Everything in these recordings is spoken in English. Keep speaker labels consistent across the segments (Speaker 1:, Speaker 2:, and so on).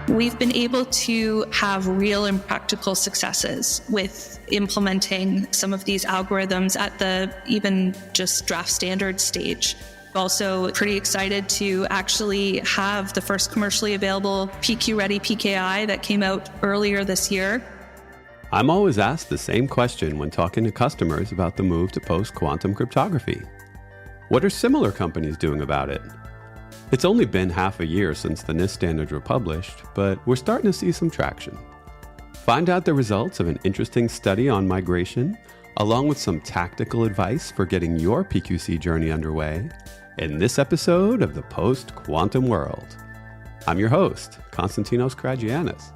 Speaker 1: We've been able to have real and practical successes with implementing some of these algorithms at the even just draft standard stage. Also pretty excited to actually have the first commercially available PQ-ready PKI that came out earlier this year.
Speaker 2: I'm always asked the same question when talking to customers about the move to post-quantum cryptography. What are similar companies doing about it? It's only been half a year since the NIST standards were published, but we're starting to see some traction. Find out the results of an interesting study on migration, along with some tactical advice for getting your PQC journey underway in this episode of the Post-Quantum World. I'm your host, Konstantinos Karagiannis.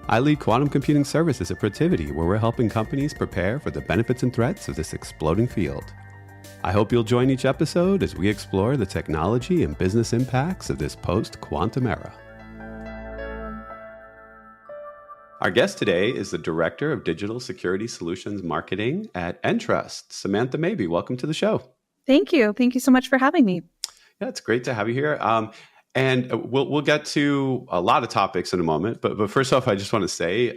Speaker 2: I lead quantum computing services at Protiviti, where we're helping companies prepare for the benefits and threats of this exploding field. I hope you'll join each episode as we explore the technology and business impacts of this post-quantum era. Our guest today is the Director of Digital Security Solutions Marketing at Entrust, Samantha Mabey. Welcome to the show.
Speaker 1: Thank you. Thank you so much for having me.
Speaker 2: Yeah, it's great to have you here. And we'll get to a lot of topics in a moment. But first off, I just want to say,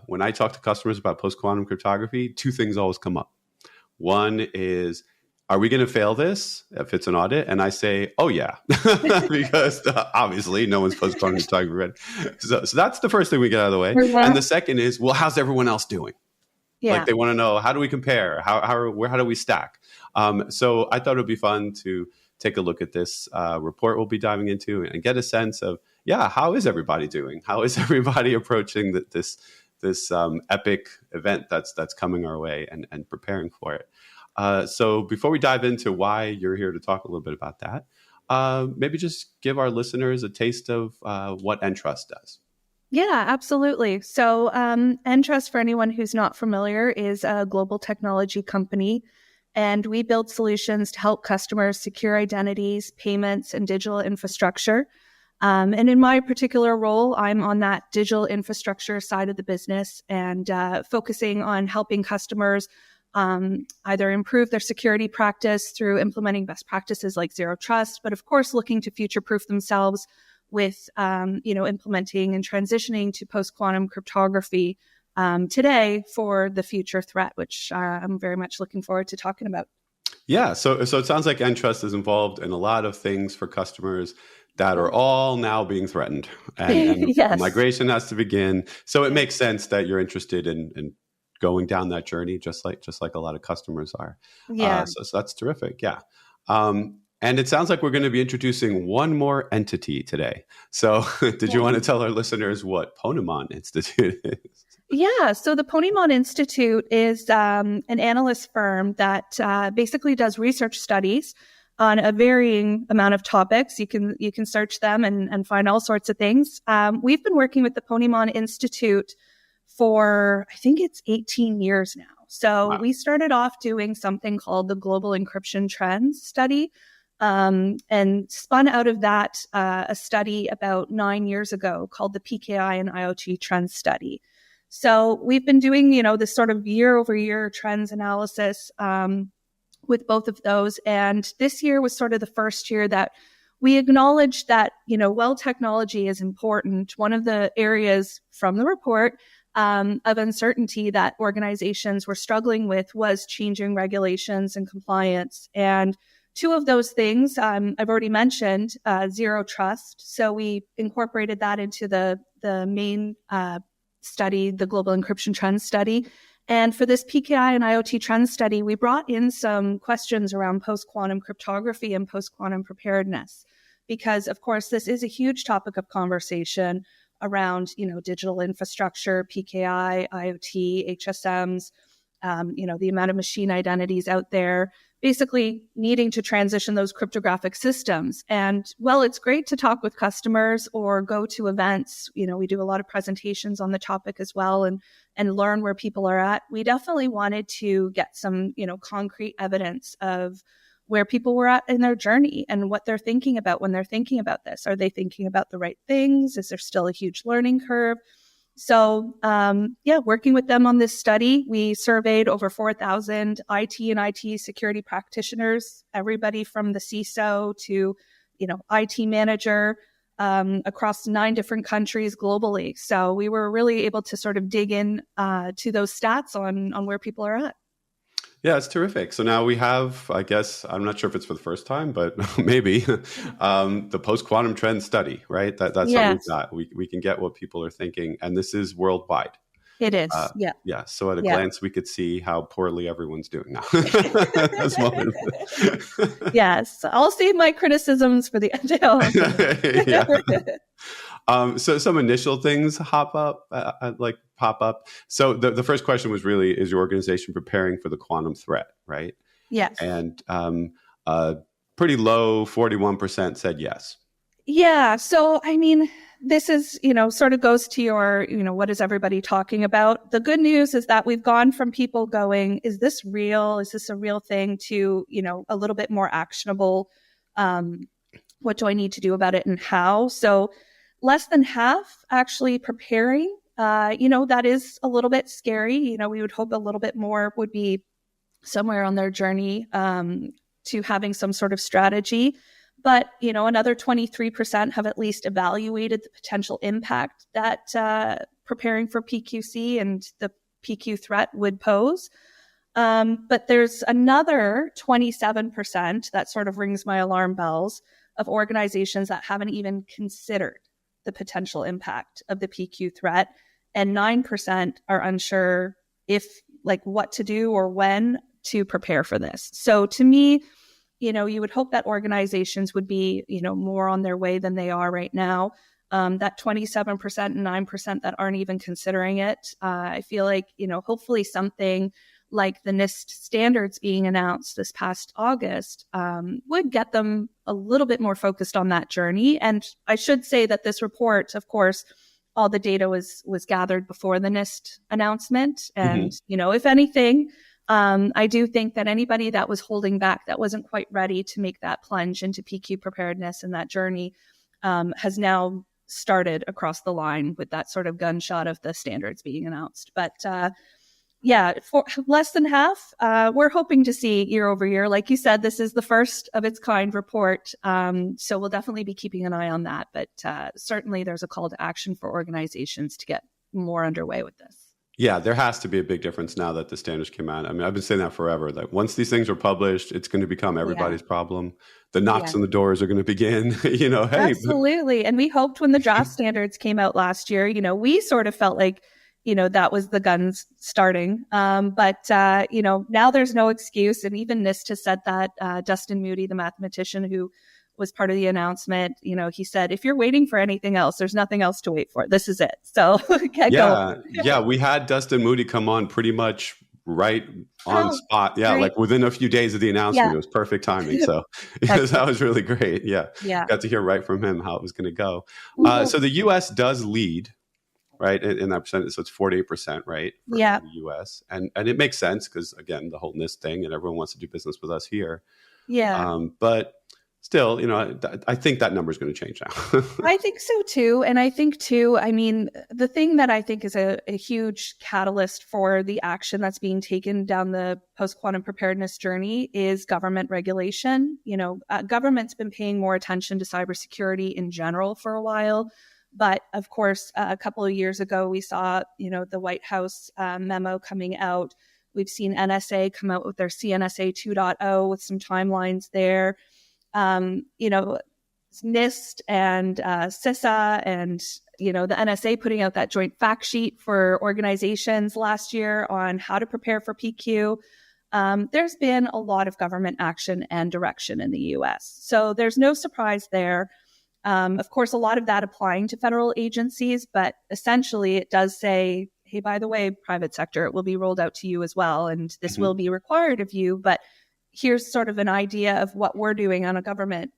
Speaker 2: when I talk to customers about post-quantum cryptography, two things always come up. One is, are we going to fail this if it's an audit? And I say, oh, yeah, because obviously no one's post-quantum cryptography ready. So that's the first thing we get out of the way. Mm-hmm. And the second is, well, how's everyone else doing? Yeah. Like they want to know, how do we compare? How do we stack? So I thought it would be fun to take a look at this report we'll be diving into and get a sense of, how is everybody doing? How is everybody approaching this epic event that's coming our way and preparing for it? So before we dive into why you're here to talk a little bit about that, maybe just give our listeners a taste of what Entrust does.
Speaker 1: Yeah, absolutely. So Entrust, for anyone who's not familiar, is a global technology company, and we build solutions to help customers secure identities, payments, and digital infrastructure. And in my particular role, I'm on that digital infrastructure side of the business and focusing on helping customers either improve their security practice through implementing best practices like zero trust, but of course looking to future-proof themselves with implementing and transitioning to post-quantum cryptography today for the future threat, which I'm very much looking forward to talking about.
Speaker 2: Yeah, so it sounds like Entrust is involved in a lot of things for customers that are all now being threatened, and
Speaker 1: yes.
Speaker 2: Migration has to begin. So it makes sense that you're interested in going down that journey, just like a lot of customers are.
Speaker 1: Yeah.
Speaker 2: So that's terrific. Yeah. And it sounds like we're going to be introducing one more entity today. So did you want to tell our listeners what Ponemon Institute is?
Speaker 1: Yeah. So the Ponemon Institute is an analyst firm that basically does research studies on a varying amount of topics. You can search them and find all sorts of things. We've been working with the Ponemon Institute for, I think it's 18 years now. So wow. We started off doing something called the Global Encryption Trends Study, and spun out of that a study about 9 years ago called the PKI and IoT Trends Study. So we've been doing, this sort of year-over-year trends analysis with both of those. And this year was sort of the first year that we acknowledged that, while technology is important, one of the areas from the report of uncertainty that organizations were struggling with was changing regulations and compliance. And two of those things I've already mentioned, zero trust. So we incorporated that into the main study, the Global Encryption Trends Study. And for this PKI and IoT Trends Study, we brought in some questions around post-quantum cryptography and post-quantum preparedness, because of course this is a huge topic of conversation around, digital infrastructure, PKI, IoT, HSMs, the amount of machine identities out there, basically needing to transition those cryptographic systems. And while it's great to talk with customers or go to events, we do a lot of presentations on the topic as well and learn where people are at. We definitely wanted to get some, concrete evidence of where people were at in their journey and what they're thinking about when they're thinking about this. Are they thinking about the right things? Is there still a huge learning curve? So, working with them on this study, we surveyed over 4,000 IT and IT security practitioners, everybody from the CISO to, IT manager, across 9 different countries globally. So we were really able to sort of dig in to those stats on where people are at.
Speaker 2: Yeah, it's terrific. So now we have, I guess, I'm not sure if it's for the first time, but maybe the post-quantum trend study, right? That's what we've got. We can get what people are thinking. And this is worldwide.
Speaker 1: It is. Yeah.
Speaker 2: Yeah. So at a glance, we could see how poorly everyone's doing now. This moment.
Speaker 1: Yes. I'll save my criticisms for the end.
Speaker 2: So some initial things pop up. So the first question was really, is your organization preparing for the quantum threat, right?
Speaker 1: Yes.
Speaker 2: And pretty low, 41% said yes.
Speaker 1: Yeah. So, I mean, this is, sort of goes to your, what is everybody talking about? The good news is that we've gone from people going, is this real? Is this a real thing, to, a little bit more actionable. What do I need to do about it and how? So less than half actually preparing. That is a little bit scary. We would hope a little bit more would be somewhere on their journey to having some sort of strategy. But, another 23% have at least evaluated the potential impact that preparing for PQC and the PQ threat would pose. But there's another 27% that sort of rings my alarm bells of organizations that haven't even considered the potential impact of the PQ threat. And 9% are unsure what to do or when to prepare for this. So to me, you would hope that organizations would be, more on their way than they are right now. That 27% and 9% that aren't even considering it. I feel like, hopefully something like the NIST standards being announced this past August would get them a little bit more focused on that journey. And I should say that this report, of course, all the data was gathered before the NIST announcement. And, if anything, I do think that anybody that was holding back, that wasn't quite ready to make that plunge into PQ preparedness and that journey, has now started across the line with that sort of gunshot of the standards being announced. But for less than half, we're hoping to see year over year. Like you said, this is the first of its kind report. So we'll definitely be keeping an eye on that. But certainly there's a call to action for organizations to get more underway with this.
Speaker 2: Yeah, there has to be a big difference now that the standards came out. I mean, I've been saying that forever, that once these things are published, it's going to become everybody's problem. The knocks on the doors are going to begin, hey.
Speaker 1: Absolutely. And we hoped when the draft standards came out last year, we sort of felt like, that was the guns starting. But now there's no excuse. And even NIST has said that. Dustin Moody, the mathematician who was part of the announcement, he said, if you're waiting for anything else, there's nothing else to wait for. This is it. So get going.
Speaker 2: Yeah. We had Dustin Moody come on pretty much right on spot. Yeah. Great. Like within a few days of the announcement, It was perfect timing. So that was really great. Yeah. Got to hear right from him how it was going to go. So the US does lead, right, in that percentage. So it's 48%, right? For the US. And it makes sense because, again, the whole NIST thing and everyone wants to do business with us here.
Speaker 1: Yeah.
Speaker 2: But still, I think that number is going to change now.
Speaker 1: I think so too. And I think too, the thing that I think is a huge catalyst for the action that's being taken down the post-quantum preparedness journey is government regulation. Government's been paying more attention to cybersecurity in general for a while. But of course, a couple of years ago, we saw, the White House memo coming out. We've seen NSA come out with their CNSA 2.0 with some timelines there. NIST and CISA and, the NSA putting out that joint fact sheet for organizations last year on how to prepare for PQ. There's been a lot of government action and direction in the U.S. So there's no surprise there. Of course, a lot of that applying to federal agencies, but essentially it does say, hey, by the way, private sector, it will be rolled out to you as well. And this will be required of you. But here's sort of an idea of what we're doing on a government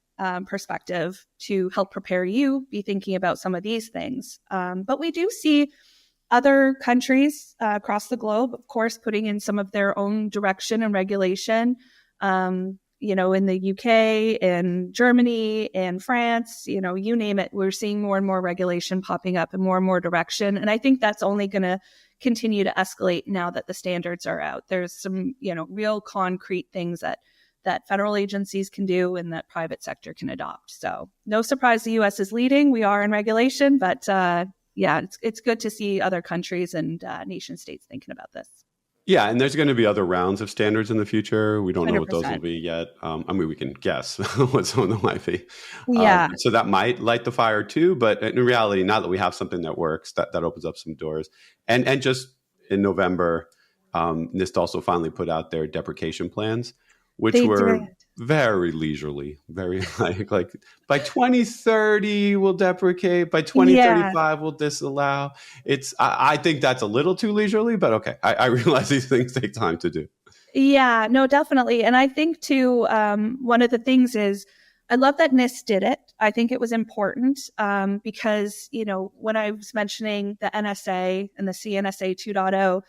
Speaker 1: perspective to help prepare you, be thinking about some of these things. But we do see other countries across the globe, of course, putting in some of their own direction and regulation. In the UK, in Germany, in France, you name it, we're seeing more and more regulation popping up and more direction. And I think that's only going to continue to escalate now that the standards are out. There's some, real concrete things that that federal agencies can do and that private sector can adopt. So no surprise the U.S. is leading. We are in regulation, but it's good to see other countries and nation states thinking about this.
Speaker 2: Yeah, and there's going to be other rounds of standards in the future. We don't know what
Speaker 1: 100%.
Speaker 2: those will be yet. We can guess what some of them might be.
Speaker 1: Yeah.
Speaker 2: So that might light the fire too. But in reality, now that we have something that works, that opens up some doors. And just in November, NIST also finally put out their deprecation plans, which were very leisurely, very like by 2030 we'll deprecate, by 2035 we'll disallow. I think that's a little too leisurely, but okay. I realize these things take time to do.
Speaker 1: Yeah, no, definitely. And I think too, one of the things is I love that NIST did it. I think it was important because, when I was mentioning the NSA and the CNSA 2.0,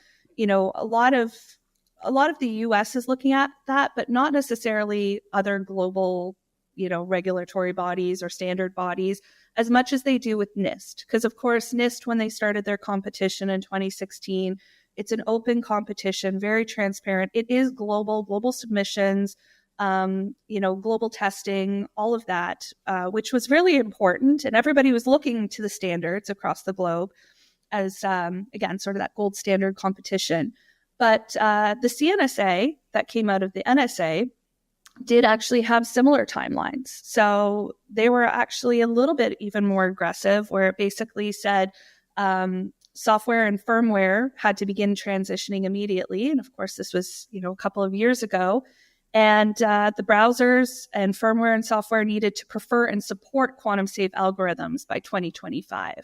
Speaker 1: a lot of the U.S. is looking at that, but not necessarily other global, regulatory bodies or standard bodies as much as they do with NIST. Because, of course, NIST, when they started their competition in 2016, it's an open competition, very transparent. It is global submissions, global testing, all of that, which was really important. And everybody was looking to the standards across the globe as, again, sort of that gold standard competition. But the CNSA that came out of the NSA did actually have similar timelines. So they were actually a little bit even more aggressive, where it basically said software and firmware had to begin transitioning immediately. And of course, this was, a couple of years ago. And the browsers and firmware and software needed to prefer and support quantum safe algorithms by 2025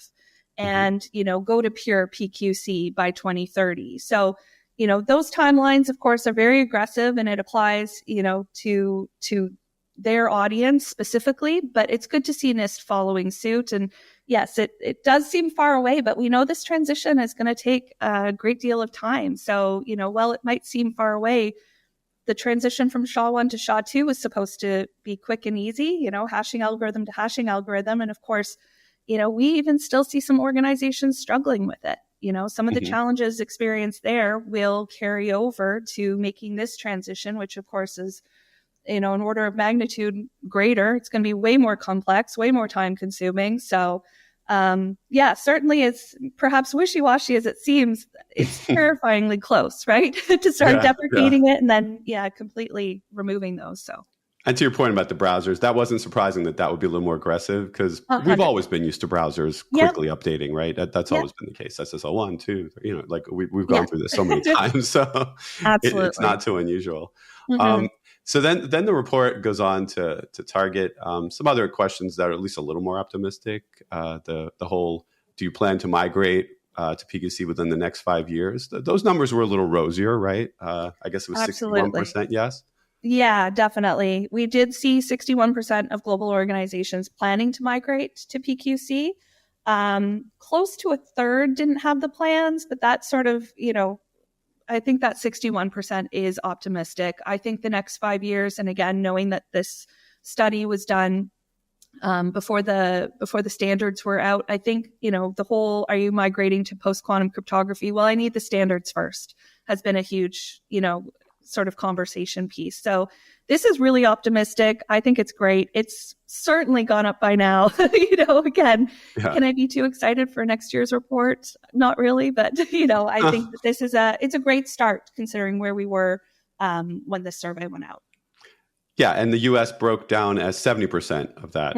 Speaker 1: and, go to pure PQC by 2030. So, those timelines, of course, are very aggressive, and it applies, to their audience specifically. But it's good to see NIST following suit. And yes, it does seem far away, but we know this transition is going to take a great deal of time. So, while it might seem far away, the transition from SHA-1 to SHA-2 was supposed to be quick and easy, hashing algorithm to hashing algorithm. And of course, we even still see some organizations struggling with it. Some of the challenges experienced there will carry over to making this transition, which of course is, an order of magnitude greater. It's going to be way more complex, way more time consuming. So, certainly it's perhaps wishy-washy as it seems. It's terrifyingly close, right? to start deprecating it and then, completely removing those. So.
Speaker 2: And to your point about the browsers, that wasn't surprising that would be a little more aggressive because we've always been used to browsers quickly updating, right? That's always been the case. SSL 1, 2, we've gone through this so many times, so it's not too unusual. So then the report goes on to target some other questions that are at least a little more optimistic. The whole, do you plan to migrate to PQC within the next 5 years? Those numbers were a little rosier, right? I guess it was 61% yes.
Speaker 1: Yeah, definitely. We did see 61% of global organizations planning to migrate to PQC. Close to a third didn't have the plans, but that sort of, I think that 61% is optimistic. I think the next 5 years, and again, knowing that this study was done before the standards were out, I think, the whole, are you migrating to post-quantum cryptography? Well, I need the standards first has been a huge, sort of conversation piece. So this is really optimistic. I think it's great. It's certainly gone up by now. Again, can I be too excited for next year's report? Not really, but I think that this is it's a great start considering where we were when this survey went out.
Speaker 2: Yeah, and the U.S. broke down as 70% of that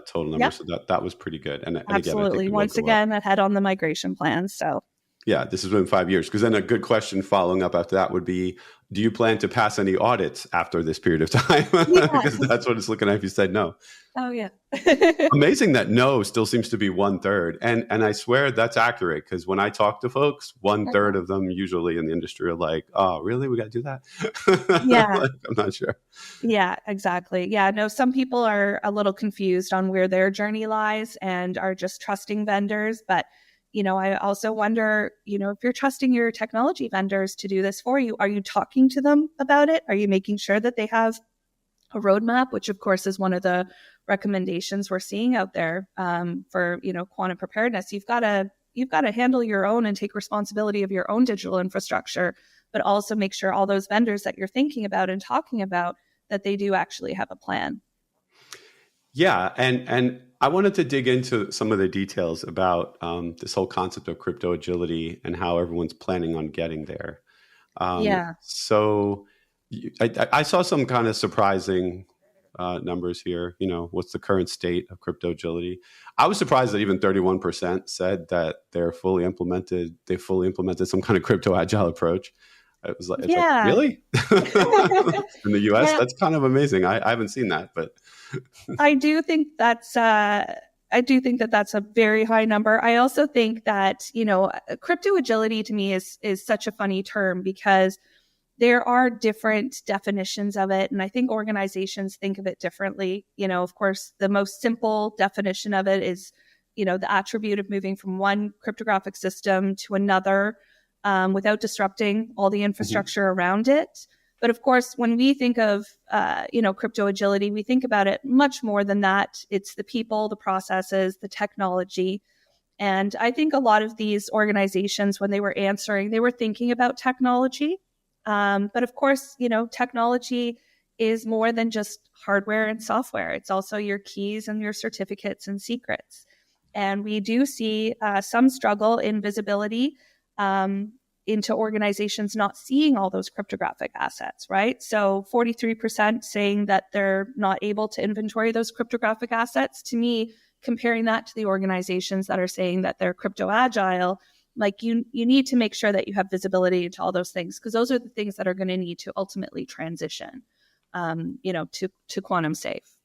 Speaker 2: total number, so that was pretty good. And
Speaker 1: absolutely,
Speaker 2: again,
Speaker 1: once again, ahead on the migration plans. So.
Speaker 2: Yeah, this is within 5 years. Because then a good question following up after that would be, do you plan to pass any audits after this period of time? Because that's what it's looking at if you said no.
Speaker 1: Oh, yeah.
Speaker 2: Amazing that no still seems to be 1/3. And I swear that's accurate because when I talk to folks, 1/3 of them usually in the industry are like, oh, really? We got to do that?
Speaker 1: Yeah.
Speaker 2: I'm not sure. Yeah,
Speaker 1: exactly. Yeah, no, some people are a little confused on where their journey lies and are just trusting vendors. But I also wonder, if you're trusting your technology vendors to do this for you, are you talking to them about it? Are you making sure that they have a roadmap, which of course is one of the recommendations we're seeing out there for, quantum preparedness? You've got to handle your own and take responsibility of your own digital infrastructure, but also make sure all those vendors that you're thinking about and talking about, that they do actually have a plan.
Speaker 2: Yeah, and I wanted to dig into some of the details about this whole concept of crypto agility and how everyone's planning on getting there. So I saw some kind of surprising numbers here. What's the current state of crypto agility? I was surprised that even 31% said that they fully implemented some kind of crypto agile approach. It's like, really? In the US? That's kind of amazing. I haven't seen that, but
Speaker 1: I do think that's a very high number. I also think that, crypto agility to me is such a funny term because there are different definitions of it. And I think organizations think of it differently. Of course, the most simple definition of it is, the attribute of moving from one cryptographic system to another without disrupting all the infrastructure around it. But of course, when we think of, crypto agility, we think about it much more than that. It's the people, the processes, the technology. And I think a lot of these organizations, when they were answering, they were thinking about technology. But of course, technology is more than just hardware and software. It's also your keys and your certificates and secrets. And we do see some struggle in visibility into organizations not seeing all those cryptographic assets, right? So 43% saying that they're not able to inventory those cryptographic assets. To me, comparing that to the organizations that are saying that they're crypto agile, like you need to make sure that you have visibility into all those things, because those are the things that are going to need to ultimately transition, to quantum safe.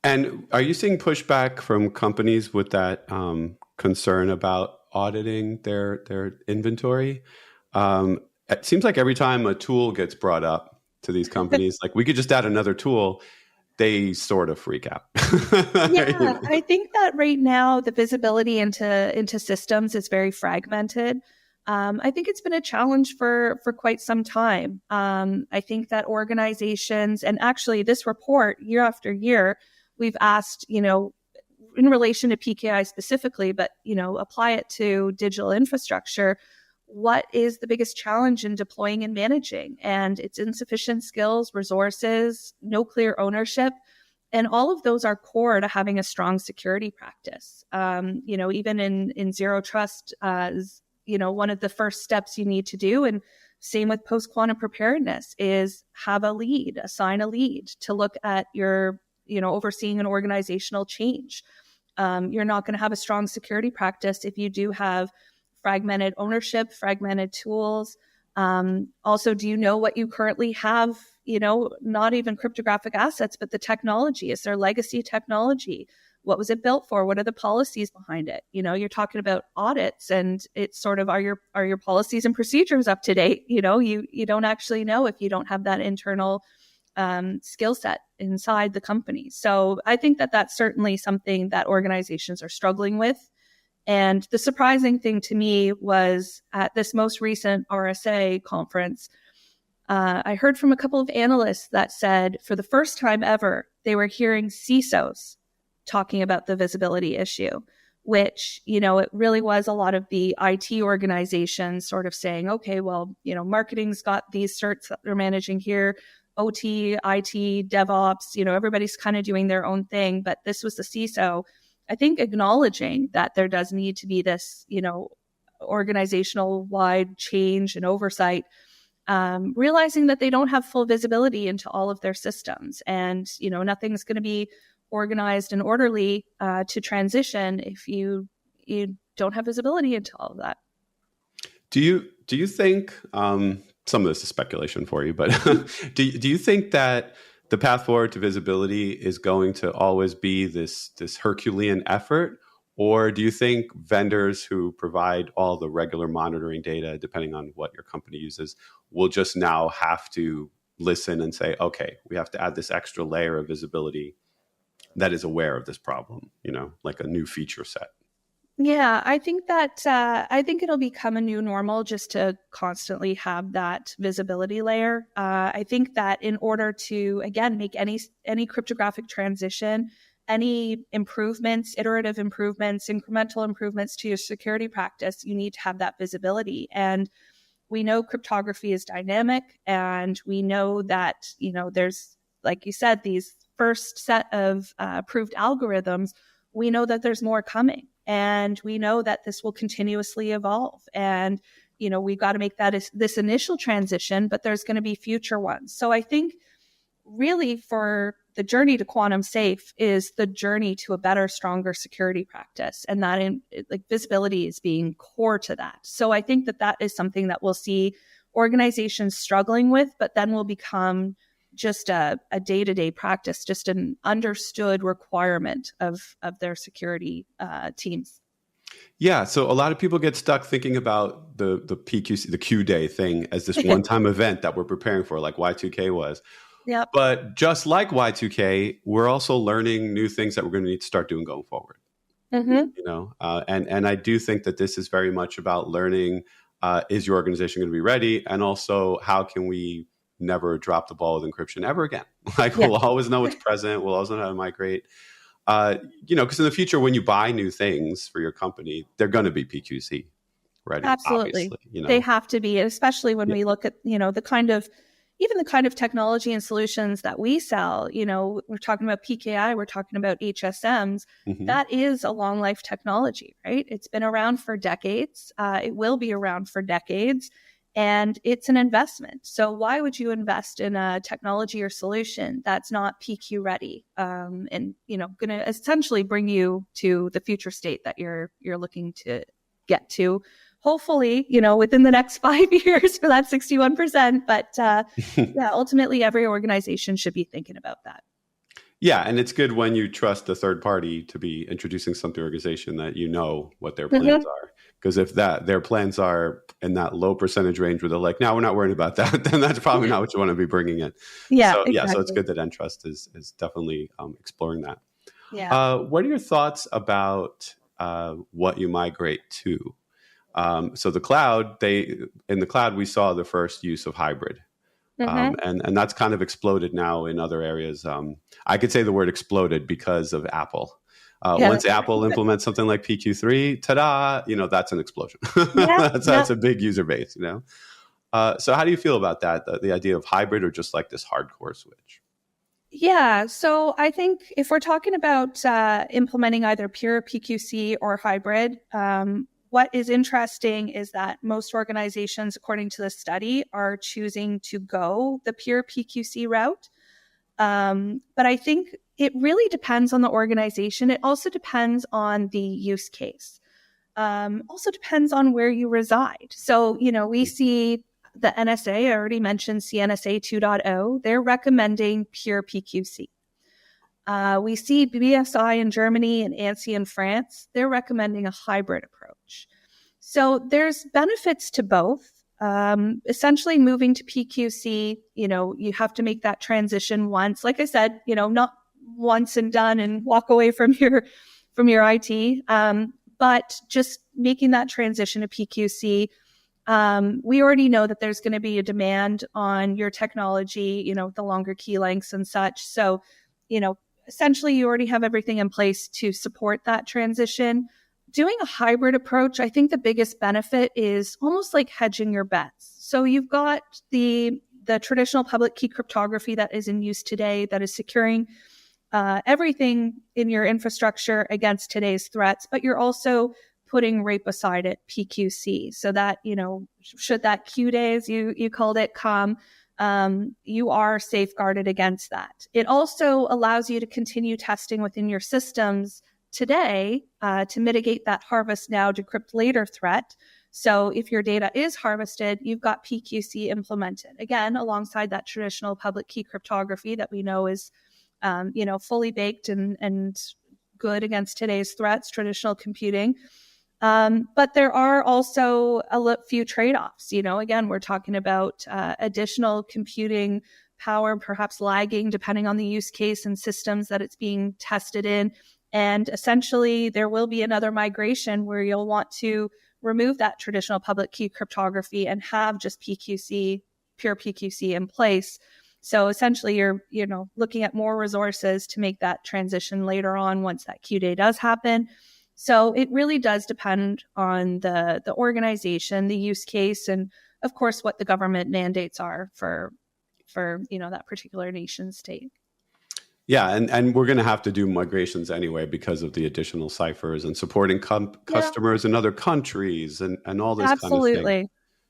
Speaker 2: And are you seeing pushback from companies with that concern about auditing their inventory? It seems like every time a tool gets brought up to these companies, like we could just add another tool, they sort of freak out.
Speaker 1: Yeah, I think that right now the visibility into systems is very fragmented. I think it's been a challenge for quite some time. I think that organizations, and actually this report year after year, we've asked, in relation to PKI specifically, but, apply it to digital infrastructure, what is the biggest challenge in deploying and managing? And it's insufficient skills, resources, no clear ownership. And all of those are core to having a strong security practice. Even in zero trust, one of the first steps you need to do, and same with post-quantum preparedness, is have a lead, assign a lead to look at your, overseeing an organizational change. You're not going to have a strong security practice if you do have fragmented ownership, fragmented tools. Also, do you know what you currently have? Not even cryptographic assets, but the technology. Is there legacy technology? What was it built for? What are the policies behind it? You're talking about audits, and it's sort of, are your policies and procedures up to date? You don't actually know if you don't have that internal skill set inside the company. So I think that that's certainly something that organizations are struggling with. And the surprising thing to me was at this most recent RSA conference, I heard from a couple of analysts that said for the first time ever, they were hearing CISOs talking about the visibility issue, which, it really was a lot of the IT organizations sort of saying, okay, well, marketing's got these certs that they're managing here, OT, IT, DevOps, everybody's kind of doing their own thing. But this was the CISO, I think, acknowledging that there does need to be this, organizational wide change and oversight, realizing that they don't have full visibility into all of their systems. And, nothing's going to be organized and orderly to transition if you don't have visibility into all of that.
Speaker 2: Do you think, some of this is speculation for you, but do you think that the path forward to visibility is going to always be this Herculean effort? Or do you think vendors who provide all the regular monitoring data, depending on what your company uses, will just now have to listen and say, okay, we have to add this extra layer of visibility that is aware of this problem, like a new feature set?
Speaker 1: Yeah, I think that I think it'll become a new normal just to constantly have that visibility layer. I think that in order to, again, make any cryptographic transition, any improvements, iterative improvements, incremental improvements to your security practice, you need to have that visibility. And we know cryptography is dynamic, and we know that, there's like you said, these first set of approved algorithms, we know that there's more coming, and we know that this will continuously evolve. And, we've got to make that this initial transition, but there's going to be future ones. So I think really for the journey to quantum safe is the journey to a better, stronger security practice. And that visibility is being core to that. So I think that is something that we'll see organizations struggling with, but then will become just a day-to-day practice, just an understood requirement of their security teams.
Speaker 2: Yeah, so a lot of people get stuck thinking about the PQC, the Q Day thing as this one-time event that we're preparing for, like Y2K was.
Speaker 1: Yep.
Speaker 2: But just like Y2K, we're also learning new things that we're going to need to start doing going forward. And I do think that this is very much about learning, is your organization going to be ready? And also, how can we never drop the ball with encryption ever again? We'll always know what's present. We'll always know how to migrate. Because in the future, when you buy new things for your company, they're going to be PQC ready.
Speaker 1: Absolutely. They have to be, especially when we look at, the kind of technology and solutions that we sell. We're talking about PKI, we're talking about HSMs. Mm-hmm. That is a long life technology, right? It's been around for decades. It will be around for decades. And it's an investment. So why would you invest in a technology or solution that's not PQ ready, and going to essentially bring you to the future state that you're looking to get to? Hopefully, within the next 5 years for that 61%. But ultimately, every organization should be thinking about that.
Speaker 2: Yeah, and it's good when you trust the third party to be introducing something to the organization that you know what their plans are. Because if their plans are in that low percentage range where they're like, no, we're not worried about that, then that's probably not what you want to be bringing in.
Speaker 1: Yeah,
Speaker 2: so,
Speaker 1: exactly.
Speaker 2: So it's good that Entrust is definitely exploring that.
Speaker 1: Yeah.
Speaker 2: What are your thoughts about what you migrate to? So the cloud, in the cloud, we saw the first use of hybrid. And that's kind of exploded now in other areas. I could say the word exploded because of Apple. Once Apple implements something like PQ3, ta-da, that's an explosion. That's a big user base, So how do you feel about that, the idea of hybrid or just like this hardcore switch?
Speaker 1: Yeah, so I think if we're talking about implementing either pure PQC or hybrid, what is interesting is that most organizations, according to the study, are choosing to go the pure PQC route. But I think it really depends on the organization. It also depends on the use case. Also depends on where you reside. So, we see the NSA, I already mentioned CNSA 2.0, they're recommending pure PQC. We see BSI in Germany and ANSI in France, they're recommending a hybrid approach. So there's benefits to both. Essentially moving to PQC, you have to make that transition once. Like I said, not once and done and walk away from your IT, but just making that transition to PQC. We already know that there's going to be a demand on your technology, the longer key lengths and such. So, essentially you already have everything in place to support that transition. Doing a hybrid approach, I think the biggest benefit is almost like hedging your bets. So you've got the traditional public key cryptography that is in use today that is securing everything in your infrastructure against today's threats, but you're also putting right beside it PQC so that, should that Q day, as you called it, come, you are safeguarded against that. It also allows you to continue testing within your systems today to mitigate that harvest now, decrypt later threat. So if your data is harvested, you've got PQC implemented. Again, alongside that traditional public key cryptography that we know is, fully baked and good against today's threats, traditional computing. But there are also a few trade-offs. Again, we're talking about additional computing power, perhaps lagging depending on the use case and systems that it's being tested in. And essentially, there will be another migration where you'll want to remove that traditional public key cryptography and have just PQC, pure PQC in place. So essentially, you're looking at more resources to make that transition later on once that Q day does happen. So it really does depend on the organization, the use case, and of course what the government mandates are for for, that particular nation state.
Speaker 2: Yeah, and we're going to have to do migrations anyway because of the additional ciphers and supporting customers in other countries and all this kind of thing.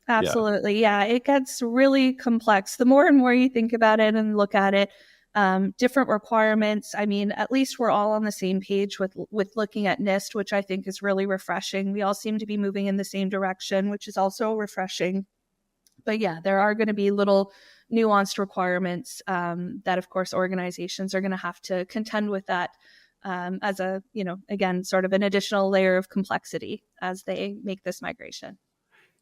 Speaker 1: Absolutely. Yeah, it gets really complex. The more and more you think about it and look at it, different requirements. I mean, at least we're all on the same page with looking at NIST, which I think is really refreshing. We all seem to be moving in the same direction, which is also refreshing. But yeah, there are going to be little nuanced requirements that, of course, organizations are going to have to contend with that as a, again, sort of an additional layer of complexity as they make this migration.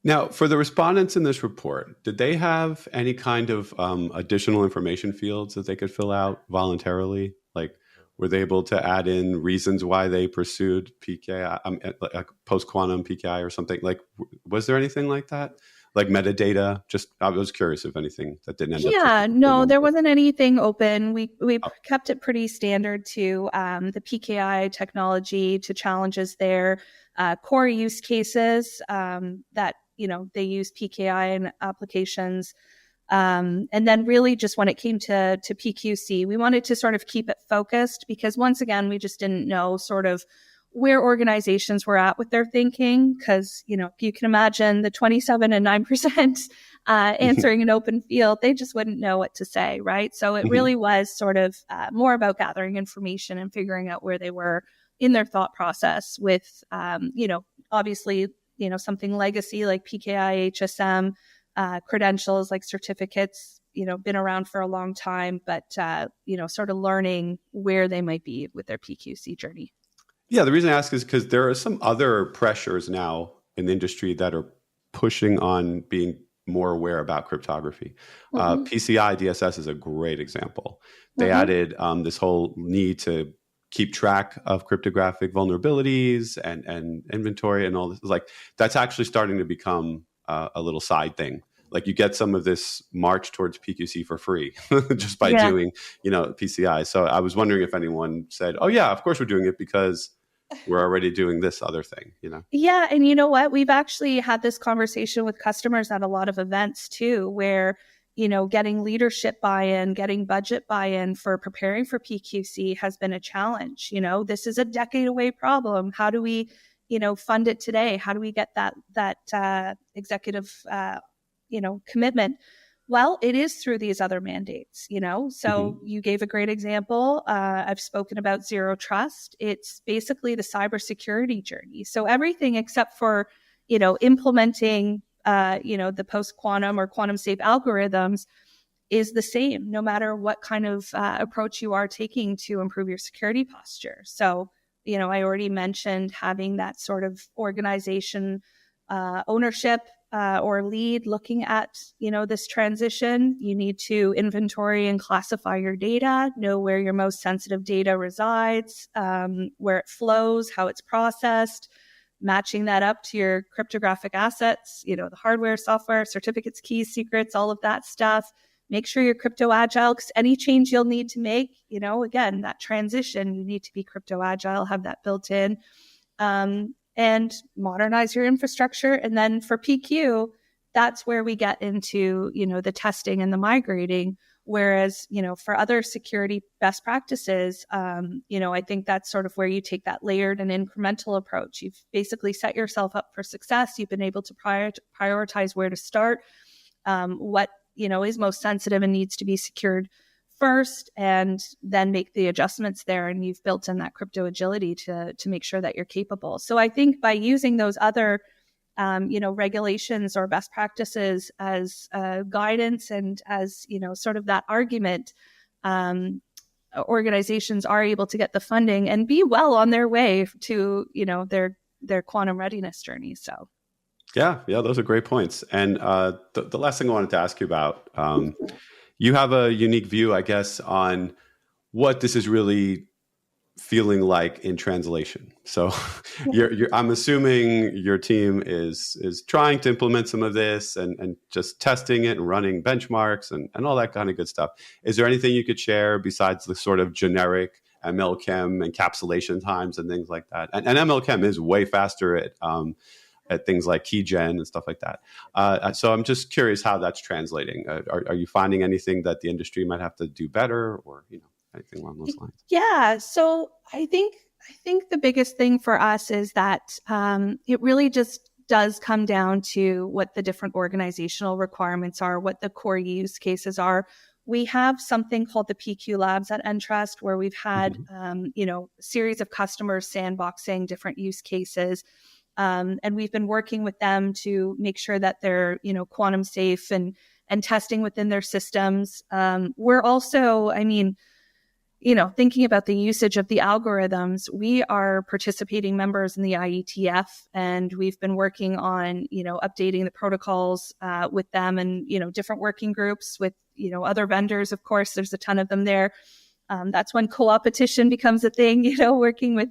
Speaker 2: Now, for the respondents in this report, did they have any kind of additional information fields that they could fill out voluntarily? Like, were they able to add in reasons why they pursued PKI, like post-quantum PKI or something? Like, was there anything like that? Like metadata? Just, I was curious if anything that didn't end up.
Speaker 1: Yeah, no, there wasn't anything open. We kept it pretty standard to the PKI technology, to challenges there, core use cases that, they use PKI in applications. And then really just when it came to PQC, we wanted to sort of keep it focused because once again, we just didn't know sort of where organizations were at with their thinking. Because, you can imagine the 27 and 9% answering an open field, they just wouldn't know what to say, right? So it really was sort of more about gathering information and figuring out where they were in their thought process with, obviously, something legacy like PKI, HSM, credentials like certificates, been around for a long time, but, sort of learning where they might be with their PQC journey.
Speaker 2: Yeah, the reason I ask is because there are some other pressures now in the industry that are pushing on being more aware about cryptography. PCI DSS is a great example. They added this whole need to keep track of cryptographic vulnerabilities and inventory and all this. Like, that's actually starting to become a little side thing. Like, you get some of this march towards PQC for free just by doing, PCI. So I was wondering if anyone said, oh yeah, of course we're doing it because we're already doing this other thing, Yeah.
Speaker 1: And you know what? We've actually had this conversation with customers at a lot of events too, where, getting leadership buy-in, getting budget buy-in for preparing for PQC has been a challenge. This is a decade away problem. How do we, fund it today? How do we get that executive, commitment? Well, it is through these other mandates, So you gave a great example. I've spoken about zero trust. It's basically the cybersecurity journey. So everything except for, implementing, the post-quantum or quantum safe algorithms is the same, no matter what kind of approach you are taking to improve your security posture. So, I already mentioned having that sort of organization ownership or lead looking at, this transition. You need to inventory and classify your data, know where your most sensitive data resides, where it flows, how it's processed, matching that up to your cryptographic assets, the hardware, software, certificates, keys, secrets, all of that stuff. Make sure you're crypto agile because any change you'll need to make, again, that transition, you need to be crypto agile, have that built in. And modernize your infrastructure. And then for PQ, that's where we get into, the testing and the migrating. Whereas, for other security best practices, I think that's sort of where you take that layered and incremental approach. You've basically set yourself up for success. You've been able to prioritize where to start, what, is most sensitive and needs to be secured first, and then make the adjustments there. And you've built in that crypto agility to make sure that you're capable. So I think by using those other, regulations or best practices as guidance and as, sort of that argument, organizations are able to get the funding and be well on their way to, their quantum readiness journey. So.
Speaker 2: Yeah, those are great points. And the last thing I wanted to ask you about, you have a unique view, I guess, on what this is really feeling like in translation. So I'm assuming your team is trying to implement some of this and just testing it and running benchmarks and all that kind of good stuff. Is there anything you could share besides the sort of generic ML-Chem encapsulation times and things like that? And ML-Chem is way faster at at things like keygen and stuff like that. So I'm just curious how that's translating. Are you finding anything that the industry might have to do better, or anything along those lines?
Speaker 1: Yeah. So I think the biggest thing for us is that it really just does come down to what the different organizational requirements are, what the core use cases are. We have something called the PQ Labs at Entrust, where we've had, a series of customers sandboxing different use cases. And we've been working with them to make sure that they're, quantum safe and testing within their systems. We're also, thinking about the usage of the algorithms, we are participating members in the IETF, and we've been working on, updating the protocols with them and, different working groups with, other vendors. Of course, there's a ton of them there. That's when co-opetition becomes a thing, working with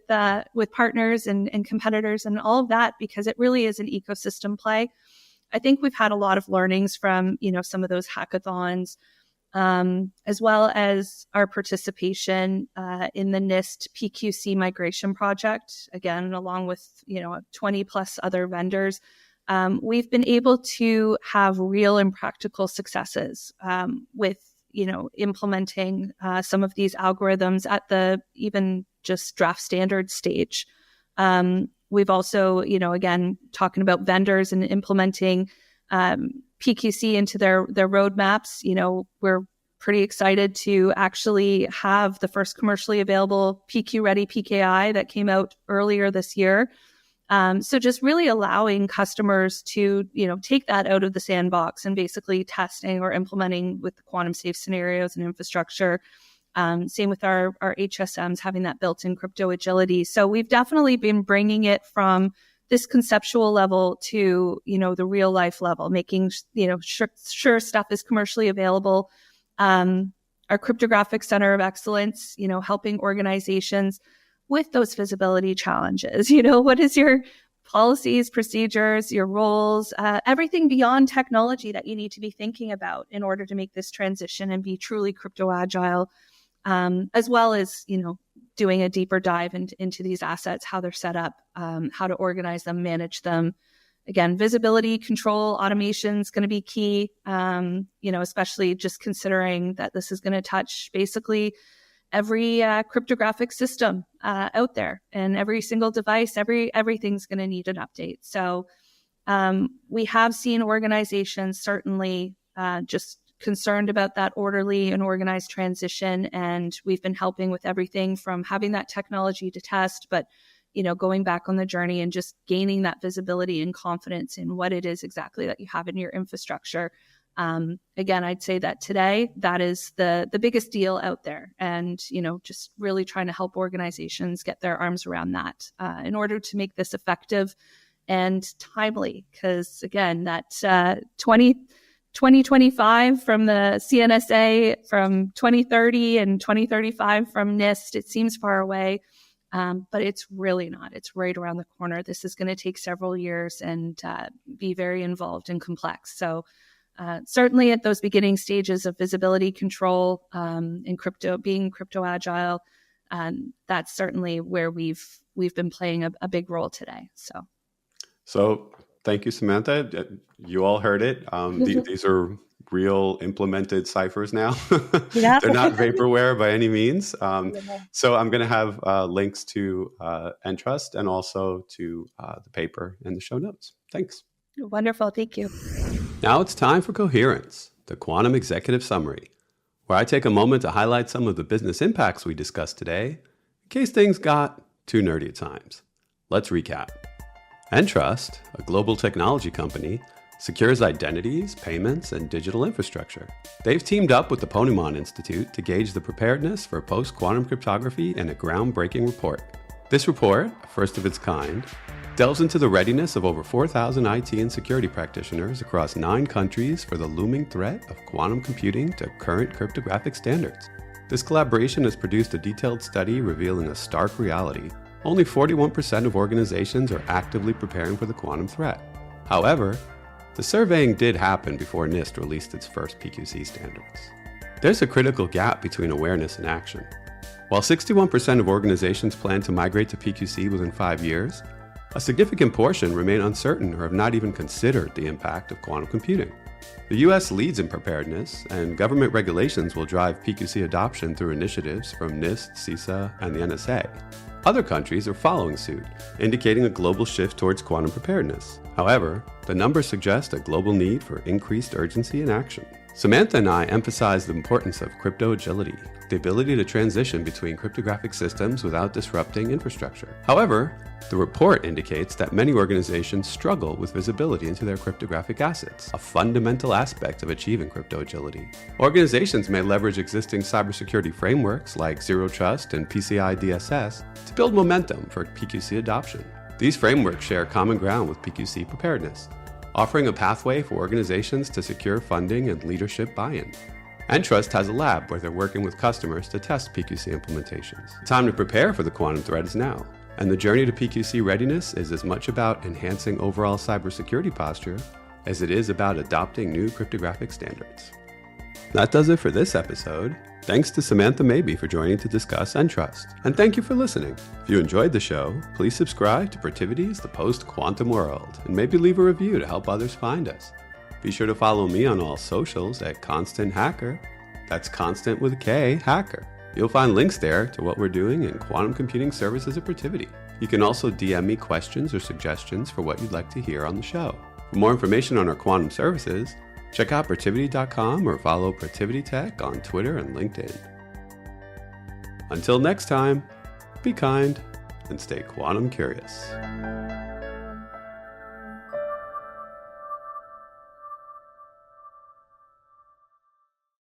Speaker 1: partners and competitors and all of that, because it really is an ecosystem play. I think we've had a lot of learnings from, some of those hackathons, as well as our participation in the NIST PQC migration project, again, along with 20 plus other vendors. We've been able to have real and practical successes with implementing some of these algorithms at the even just draft standard stage. We've also, again, talking about vendors and implementing PQC into their roadmaps. We're pretty excited to actually have the first commercially available PQ ready PKI that came out earlier this year. So just really allowing customers to, take that out of the sandbox and basically testing or implementing with the quantum safe scenarios and infrastructure. Same with our HSMs, having that built-in crypto agility. So we've definitely been bringing it from this conceptual level to, the real life level, making, sure stuff is commercially available. Our cryptographic center of excellence, helping organizations with those visibility challenges. What is your policies, procedures, your roles, everything beyond technology that you need to be thinking about in order to make this transition and be truly crypto agile, as well as, doing a deeper dive into these assets, how they're set up, how to organize them, manage them. Again, visibility, control, automation is going to be key, especially just considering that this is going to touch basically every cryptographic system out there, and every single device, everything's going to need an update. So we have seen organizations certainly just concerned about that orderly and organized transition, and we've been helping with everything from having that technology to test, but going back on the journey and just gaining that visibility and confidence in what it is exactly that you have in your infrastructure. Again, I'd say that today, that is the biggest deal out there. And, just really trying to help organizations get their arms around that in order to make this effective and timely. Because again, that 2025 from the CNSA, from 2030 and 2035 from NIST, it seems far away. But it's really not. It's right around the corner. This is going to take several years and be very involved and complex. So certainly at those beginning stages of visibility control in crypto, being crypto agile, that's certainly where we've been playing a big role today. So
Speaker 2: thank you, Samantha. You all heard it. These are real implemented ciphers now.
Speaker 1: Yeah.
Speaker 2: They're not vaporware by any means. So I'm going to have links to Entrust and also to the paper in the show notes. Thanks.
Speaker 1: Wonderful. Thank you.
Speaker 2: Now it's time for Coherence, the Quantum Executive Summary, where I take a moment to highlight some of the business impacts we discussed today, in case things got too nerdy at times. Let's recap. Entrust, a global technology company, secures identities, payments, and digital infrastructure. They've teamed up with the Ponemon Institute to gauge the preparedness for post-quantum cryptography in a groundbreaking report. This report, first of its kind, delves into the readiness of over 4,000 IT and security practitioners across 9 countries for the looming threat of quantum computing to current cryptographic standards. This collaboration has produced a detailed study revealing a stark reality. Only 41% of organizations are actively preparing for the quantum threat. However, the surveying did happen before NIST released its first PQC standards. There's a critical gap between awareness and action. While 61% of organizations plan to migrate to PQC within 5 years, A significant portion remain uncertain or have not even considered the impact of quantum computing. The U.S. leads in preparedness, and government regulations will drive PQC adoption through initiatives from NIST, CISA, and the NSA. Other countries are following suit, indicating a global shift towards quantum preparedness. However, the numbers suggest a global need for increased urgency and action. Samantha and I emphasize the importance of crypto agility, the ability to transition between cryptographic systems without disrupting infrastructure. However, the report indicates that many organizations struggle with visibility into their cryptographic assets, a fundamental aspect of achieving crypto agility. Organizations may leverage existing cybersecurity frameworks like Zero Trust and PCI DSS to build momentum for PQC adoption. These frameworks share common ground with PQC preparedness, offering a pathway for organizations to secure funding and leadership buy-in. Entrust has a lab where they're working with customers to test PQC implementations. The time to prepare for the quantum threat is now, and the journey to PQC readiness is as much about enhancing overall cybersecurity posture as it is about adopting new cryptographic standards. That does it for this episode. Thanks to Samantha Mabey for joining to discuss Entrust, and thank you for listening. If you enjoyed the show, please subscribe to Protiviti's The Post-Quantum World, and maybe leave a review to help others find us. Be sure to follow me on all socials at Constant Hacker. That's Constant with a K, Hacker. You'll find links there to what we're doing in quantum computing services at Protiviti. You can also DM me questions or suggestions for what you'd like to hear on the show. For more information on our quantum services, check out Protiviti.com or follow Protiviti Tech on Twitter and LinkedIn. Until next time, be kind and stay quantum curious.